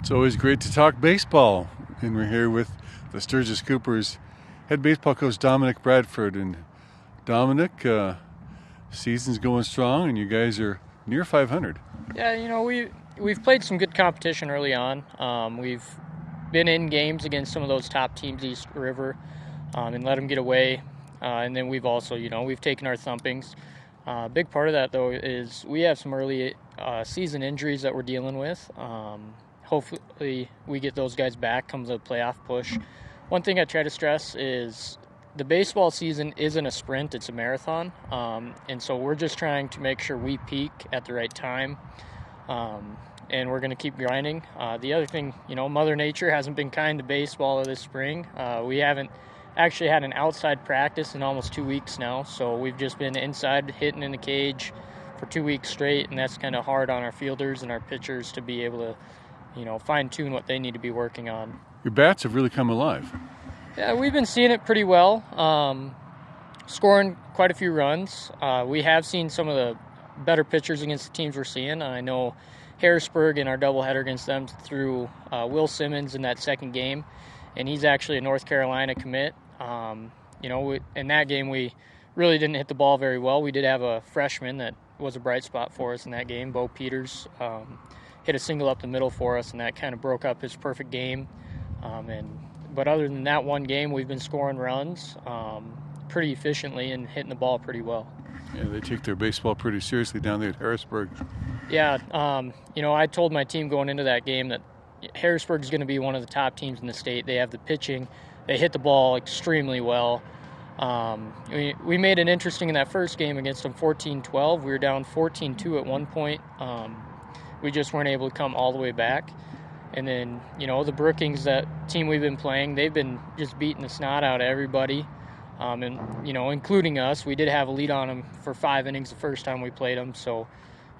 It's always great to talk baseball, and we're here with the Sturgis Coopers head baseball coach Dominic Bradford. And Dominic, season's going strong, and you guys are near 500. Yeah, we've played some good competition early on. We've been in games against some of those top teams, East River, and let them get away. And then we've also, we've taken our thumpings. A big part of that, though, is we have some early season injuries that we're dealing with. Hopefully we get those guys back come the playoff push. One thing I try to stress is the baseball season isn't a sprint, it's a marathon. And so we're just trying to make sure we peak at the right time. And we're going to keep grinding. The other thing, Mother Nature hasn't been kind to baseball this spring. We haven't actually had an outside practice in almost 2 weeks now. So we've just been inside hitting in the cage for 2 weeks straight. And that's kind of hard on our fielders and our pitchers to be able to fine-tune what they need to be working on. Your bats have really come alive. Yeah, we've been seeing it pretty well, scoring quite a few runs. We have seen some of the better pitchers against the teams we're seeing. I know Harrisburg in our doubleheader against them threw Will Simmons in that second game, and he's actually a North Carolina commit. In that game we really didn't hit the ball very well. We did have a freshman that was a bright spot for us in that game, Bo Peters. Hit a single up the middle for us, and that kind of broke up his perfect game. But other than that one game, we've been scoring runs pretty efficiently and hitting the ball pretty well. Yeah, they take their baseball pretty seriously down there at Harrisburg. Yeah, I told my team going into that game that Harrisburg is going to be one of the top teams in the state. They have the pitching. They hit the ball extremely well. We made it interesting in that first game against them, 14-12. We were down 14-2 at one point. We just weren't able to come all the way back. And then, the Brookings, that team we've been playing, they've been just beating the snot out of everybody, including us. We did have a lead on them for 5 innings the first time we played them. So,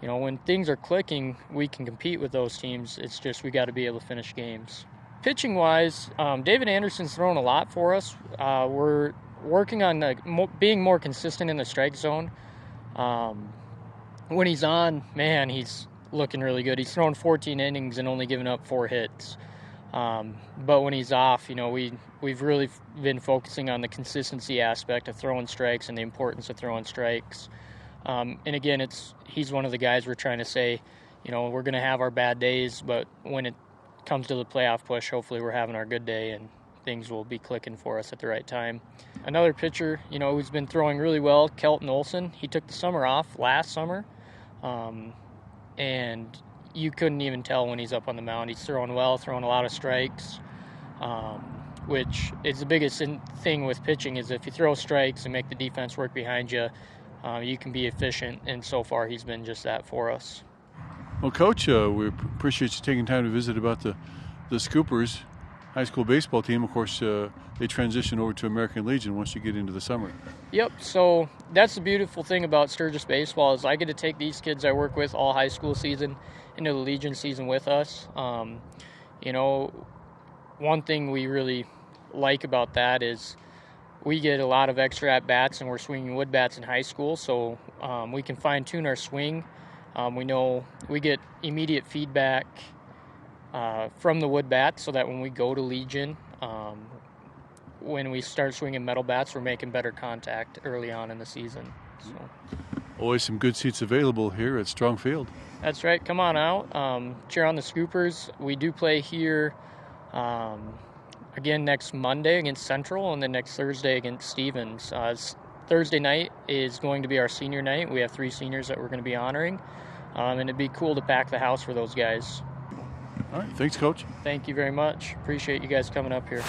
when things are clicking, we can compete with those teams. It's just we got to be able to finish games. Pitching-wise, David Anderson's thrown a lot for us. We're working on being more consistent in the strike zone. When he's on, man, he's looking really good. He's thrown 14 innings and only given up 4 hits. But when he's off, we've really been focusing on the consistency aspect of throwing strikes and the importance of throwing strikes. And again, he's one of the guys we're trying to say, we're going to have our bad days, but when it comes to the playoff push, hopefully we're having our good day and things will be clicking for us at the right time. Another pitcher, who's been throwing really well, Kelton Olson. He took the summer off last summer. And you couldn't even tell when he's up on the mound. He's throwing well, throwing a lot of strikes, which is the biggest thing with pitching is if you throw strikes and make the defense work behind you, you can be efficient, and so far he's been just that for us. Well, Coach, we appreciate you taking time to visit about the Scoopers high school baseball team. Of course, they transition over to American Legion once you get into the summer. Yep, so that's the beautiful thing about Sturgis baseball is I get to take these kids I work with all high school season into the Legion season with us. One thing we really like about that is we get a lot of extra at-bats, and we're swinging wood bats in high school, so we can fine-tune our swing. We know we get immediate feedback from the wood bats so that when we go to Legion, when we start swinging metal bats, we're making better contact early on in the season. So. Always some good seats available here at Strong Field. That's right. Come on out. Cheer on the Scoopers. We do play here again next Monday against Central and then next Thursday against Stevens. Thursday night is going to be our senior night. We have 3 seniors that we're going to be honoring, and it'd be cool to pack the house for those guys. All right. Thanks, Coach. Thank you very much. Appreciate you guys coming up here.